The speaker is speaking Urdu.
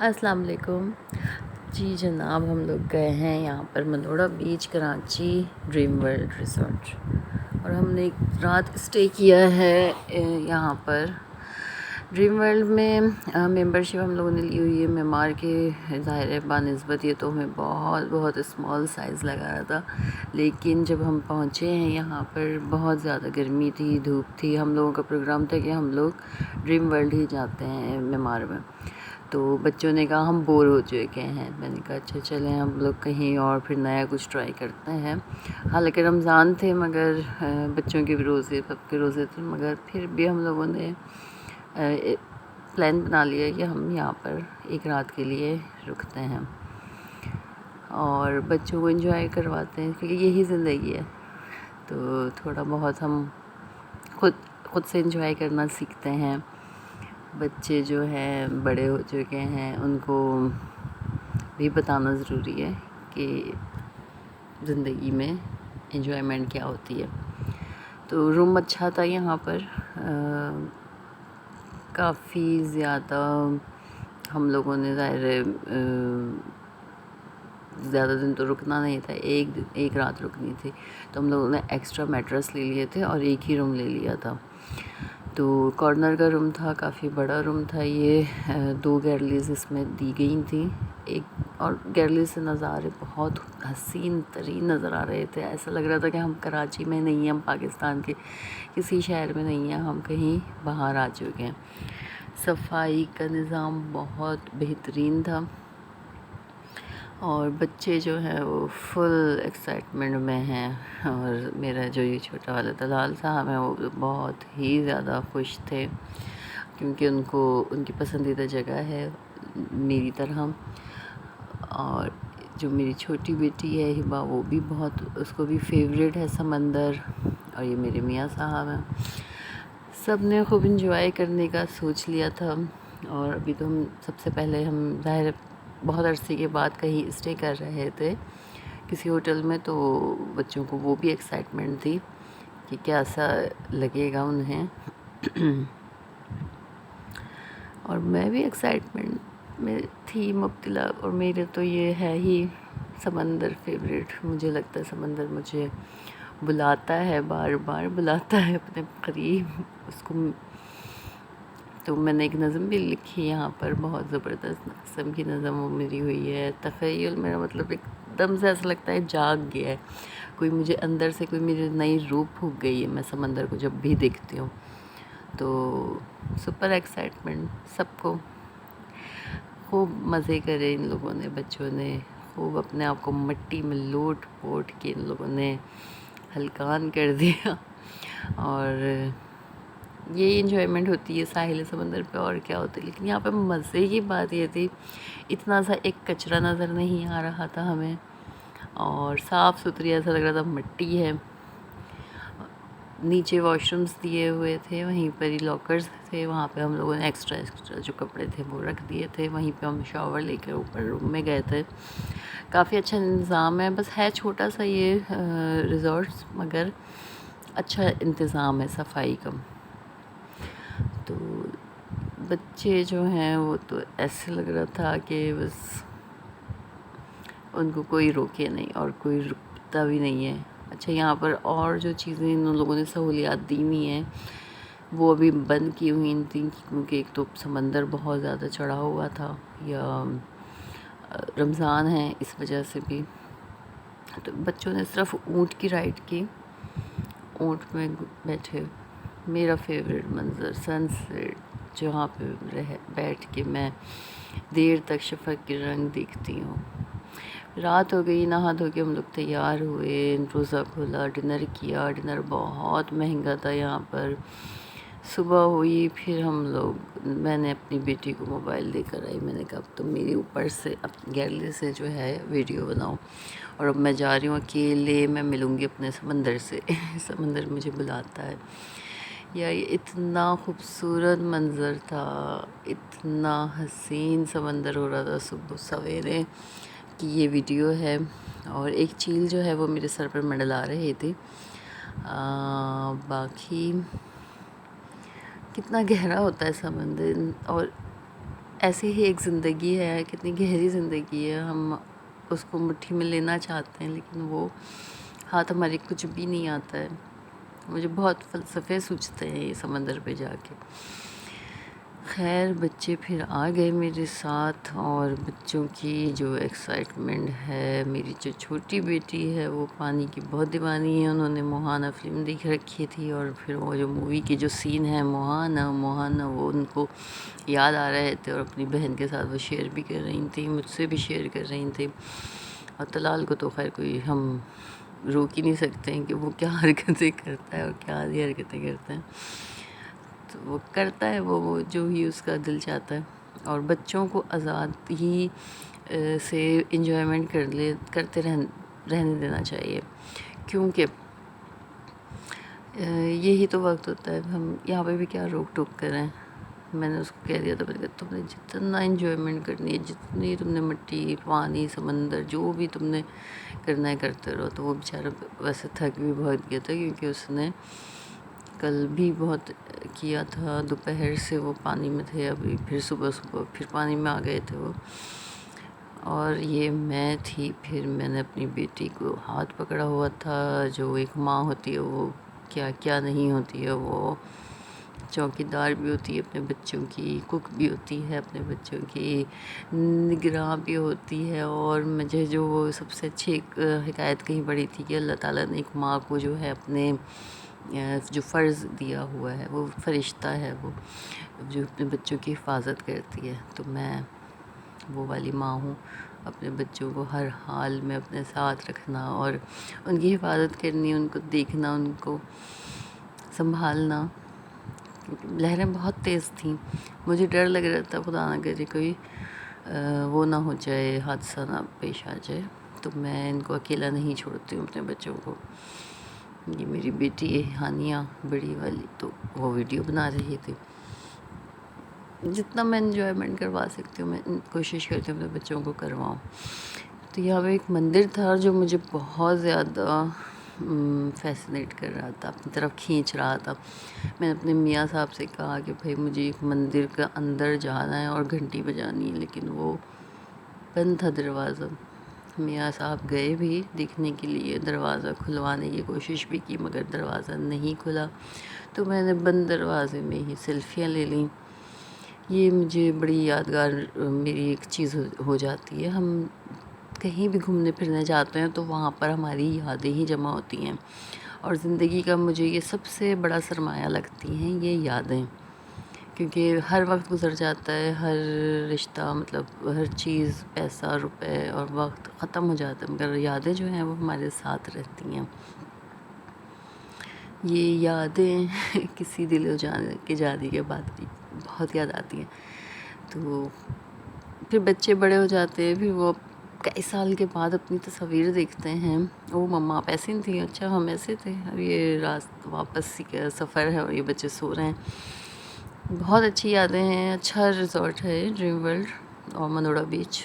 السلام علیکم جی جناب، ہم لوگ گئے ہیں یہاں پر مندوڑا بیچ، کراچی، ڈریم ورلڈ ریزورٹ، اور ہم نے ایک رات اسٹے کیا ہے یہاں پر ڈریم ورلڈ میں۔ ممبر شپ ہم لوگوں نے لی ہوئی ہے معمار کے، ظاہر ہے بنسبت یہ تو ہمیں بہت اسمال سائز لگا رہا تھا، لیکن جب ہم پہنچے ہیں یہاں پر بہت زیادہ گرمی تھی، دھوپ تھی۔ ہم لوگوں کا پروگرام تھا کہ ہم لوگ ڈریم ورلڈ ہی جاتے ہیں معمار میں، تو بچوں نے کہا ہم بور ہو چکے ہیں۔ میں نے کہا اچھا چلیں ہم لوگ کہیں اور پھر نیا کچھ ٹرائی کرتے ہیں۔ حالانکہ رمضان تھے مگر بچوں کے بھی روزے، سب کے روزے تھے، مگر پھر بھی ہم لوگوں نے پلان بنا لیا کہ ہم یہاں پر ایک رات کے لیے رکتے ہیں اور بچوں کو انجوائے کرواتے ہیں، کیونکہ یہی زندگی ہے۔ تو تھوڑا بہت ہم خود سے انجوائے کرنا سیکھتے ہیں۔ بچے جو ہیں بڑے ہو چکے ہیں، ان کو بھی بتانا ضروری ہے کہ زندگی میں انجوائمنٹ کیا ہوتی ہے۔ تو روم اچھا تھا یہاں پر، کافی زیادہ ہم لوگوں نے ظاہر زیادہ دن تو رکنا نہیں تھا، ایک رات رکنی تھی، تو ہم لوگوں نے ایکسٹرا میٹرس لے لیے تھے اور ایک ہی روم لے لیا تھا۔ تو کارنر کا روم تھا، کافی بڑا روم تھا یہ، 2 گیلریز اس میں دی گئی تھیں، اور گیلری سے نظارے بہت حسین ترین نظر آ رہے تھے۔ ایسا لگ رہا تھا کہ ہم کراچی میں نہیں ہیں، ہم پاکستان کے کسی شہر میں نہیں ہیں، ہم کہیں باہر آ چکے ہیں۔ صفائی کا نظام بہت بہترین تھا، اور بچے جو ہیں وہ فل ایکسائٹمنٹ میں ہیں، اور میرا جو یہ چھوٹا والا طلال صاحب ہیں وہ بہت ہی زیادہ خوش تھے، کیونکہ ان کو ان کی پسندیدہ جگہ ہے میری طرح۔ اور جو میری چھوٹی بیٹی ہے ہبا، وہ بھی بہت، اس کو بھی فیوریٹ ہے سمندر، اور یہ میرے میاں صاحب ہیں۔ سب نے خوب انجوائے کرنے کا سوچ لیا تھا، اور ابھی تو سب سے پہلے ہم ظاہر بہت عرصے کے بعد کہیں اسٹے کر رہے تھے کسی ہوٹل میں، تو بچوں کو وہ بھی ایکسائٹمنٹ تھی کہ کیسا لگے گا انہیں، اور میں بھی ایکسائٹمنٹ میں تھی مبتلا۔ اور میرے تو یہ ہے ہی سمندر فیوریٹ، مجھے لگتا ہے سمندر مجھے بلاتا ہے، بار بار بلاتا ہے اپنے قریب اس کو۔ تو میں نے ایک نظم بھی لکھی یہاں پر، بہت زبردست قسم کی نظم وہ میری ہوئی ہے۔ تخیل میرا مطلب ایک دم سے ایسا لگتا ہے جاگ گیا ہے، کوئی مجھے اندر سے کوئی میری نئی روح پھونک گئی ہے، میں سمندر کو جب بھی دیکھتی ہوں تو سپر ایکسائٹمنٹ۔ سب کو خوب مزے کرے ان لوگوں نے، بچوں نے خوب اپنے آپ کو مٹی میں لوٹ پوٹ کے ان لوگوں نے ہلکان کر دیا، اور یہی انجوائمنٹ ہوتی ہے ساحل سمندر پہ، اور کیا ہوتا ہے۔ لیکن یہاں پہ مزے کی بات یہ تھی، اتنا سا ایک کچرا نظر نہیں آ رہا تھا ہمیں، اور صاف ستھری، ایسا لگ رہا تھا مٹی ہے۔ نیچے واش رومز دیے ہوئے تھے، وہیں پر ہی لاکرز تھے، وہاں پہ ہم لوگوں نے ایکسٹرا جو کپڑے تھے وہ رکھ دیے تھے، وہیں پہ ہم شاور لے کے اوپر روم میں گئے تھے۔ کافی اچھا انتظام ہے، بس ہے چھوٹا سا یہ ریزورٹس، مگر اچھا انتظام ہے صفائی کا۔ تو بچے جو ہیں وہ تو ایسے لگ رہا تھا کہ بس ان کو کوئی روکے نہیں، اور کوئی رکتا بھی نہیں ہے۔ اچھا، یہاں پر اور جو چیزیں ان لوگوں نے سہولیات دی ہوئی ہیں وہ ابھی بند کی ہوئی تھیں، کیونکہ ایک تو سمندر بہت زیادہ چڑھا ہوا تھا، یا رمضان ہے اس وجہ سے بھی۔ تو بچوں نے صرف اونٹ کی رائڈ کی، اونٹ میں بیٹھے۔ میرا فیوریٹ منظر سن سیٹ، جہاں پہ بیٹھ کے میں دیر تک شفق کے رنگ دیکھتی ہوں۔ رات ہو گئی، نہا دھو کے ہم لوگ تیار ہوئے، روزہ کھولا، ڈنر کیا۔ ڈنر بہت مہنگا تھا یہاں پر۔ صبح ہوئی، پھر ہم لوگ، میں نے اپنی بیٹی کو موبائل دے کر آئی، میں نے کہا اب تم میری اوپر سے گیلری سے جو ہے ویڈیو بناؤ، اور اب میں جا رہی ہوں اکیلے، میں ملوں گی اپنے سمندر سے، سمندر مجھے بلاتا ہے۔ یا یہ اتنا خوبصورت منظر تھا، اتنا حسین سمندر ہو رہا تھا صبح سویرے کہ یہ ویڈیو ہے۔ اور ایک چیل جو ہے وہ میرے سر پر منڈلا رہی تھی۔ باقی کتنا گہرا ہوتا ہے سمندر، اور ایسی ہی ایک زندگی ہے، کتنی گہری زندگی ہے، ہم اس کو مٹھی میں لینا چاہتے ہیں لیکن وہ ہاتھ ہمارے کچھ بھی نہیں آتا ہے. مجھے بہت فلسفے سوچتے ہیں یہ سمندر پہ جا کے. خیر بچے پھر آ گئے میرے ساتھ، اور بچوں کی جو ایکسائٹمنٹ ہے، میری جو چھوٹی بیٹی ہے وہ پانی کی بہت دیوانی ہے. انہوں نے موہانا فلم دیکھ رکھی تھی، اور پھر وہ جو مووی کی جو سین ہے موہانا موہانا، وہ ان کو یاد آ رہے تھے، اور اپنی بہن کے ساتھ وہ شیئر بھی کر رہی تھیں، مجھ سے بھی شیئر کر رہی تھیں. اور طلال کو تو خیر کوئی ہم روک ہی نہیں سکتے ہیں کہ وہ کیا حرکتیں کرتا ہے اور کیا آدھی حرکتیں کرتا ہے. تو وہ کرتا ہے وہ جو ہی اس کا دل چاہتا ہے. اور بچوں کو آزاد ہی سے انجوائمنٹ کرتے رہنے دینا چاہیے، کیونکہ یہی تو وقت ہوتا ہے. ہم یہاں پہ بھی کیا روک ٹوک کریں. میں نے اس کو کہہ دیا تھا، میں نے کہا تم نے جتنا انجوائمنٹ کرنی ہے، جتنی تم نے مٹی پانی سمندر جو بھی تم نے کرنا ہے کرتے رہو. تو وہ بیچارہ ویسے تھک بھی بہت گیا تھا، کیونکہ اس نے کل بھی بہت کیا تھا. دوپہر سے وہ پانی میں تھے، ابھی پھر صبح پھر پانی میں آ گئے تھے وہ. اور یہ میں تھی، پھر میں نے اپنی بیٹی کو ہاتھ پکڑا ہوا تھا. جو ایک ماں ہوتی ہے وہ کیا کیا نہیں ہوتی ہے، وہ چوکیدار بھی ہوتی ہے اپنے بچوں کی، کک بھی ہوتی ہے اپنے بچوں کی، نگراں بھی ہوتی ہے. اور مجھے جو وہ سب سے اچھی ایک حکایت کہیں پڑھی تھی کہ اللہ تعالیٰ نے ایک ماں کو جو ہے اپنے جو فرض دیا ہوا ہے، وہ فرشتہ ہے وہ جو اپنے بچوں کی حفاظت کرتی ہے. تو میں وہ والی ماں ہوں. اپنے بچوں کو ہر حال میں اپنے ساتھ رکھنا اور ان کی حفاظت کرنی، ان کو دیکھنا، ان کو سنبھالنا. لہریں بہت تیز تھیں، مجھے ڈر لگ رہا تھا خدا نہ کرے کوئی وہ نہ ہو جائے، حادثہ نہ پیش آ جائے. تو میں ان کو اکیلا نہیں چھوڑتی ہوں اپنے بچوں کو. یہ میری بیٹی ہے ہانیہ بڑی والی، تو وہ ویڈیو بنا رہی تھی. جتنا میں انجوائمنٹ کروا سکتی ہوں میں کوشش کرتی ہوں اپنے بچوں کو کرواؤں. تو یہاں پہ ایک مندر تھا جو مجھے بہت زیادہ فیسنیٹ کر رہا تھا، اپنی طرف کھینچ رہا تھا. میں نے اپنے میاں صاحب سے کہا کہ بھائی مجھے ایک مندر کا اندر جانا ہے اور گھنٹی بجانی ہے، لیکن وہ بند تھا دروازہ. میاں صاحب گئے بھی دیکھنے کے لیے، دروازہ کھلوانے کی کوشش بھی کی مگر دروازہ نہیں کھلا. تو میں نے بند دروازے میں ہی سیلفیاں لے لیں. یہ مجھے بڑی یادگار میری ایک چیز ہو جاتی ہے. ہم کہیں بھی گھومنے پھرنے جاتے ہیں تو وہاں پر ہماری یادیں ہی جمع ہوتی ہیں، اور زندگی کا مجھے یہ سب سے بڑا سرمایہ لگتی ہیں یہ یادیں. کیونکہ ہر وقت گزر جاتا ہے، ہر رشتہ مطلب ہر چیز، پیسہ روپے اور وقت ختم ہو جاتا ہے، مگر یادیں جو ہیں وہ ہمارے ساتھ رہتی ہیں. یہ یادیں کسی دل کے جانے کے بعد بھی بہت یاد آتی ہیں. تو پھر بچے بڑے ہو جاتے ہیں، پھر وہ کئی سال کے بعد اپنی تصاویر دیکھتے ہیں. وہ مما آپ ایسی تھیں، اچھا ہم ایسے تھے، اب یہ واپسی کا سفر ہے اور یہ بچے سو رہے ہیں. بہت اچھی یادیں ہیں. اچھا ریزورٹ ہے ڈریم ورلڈ اور منوڑا بیچ.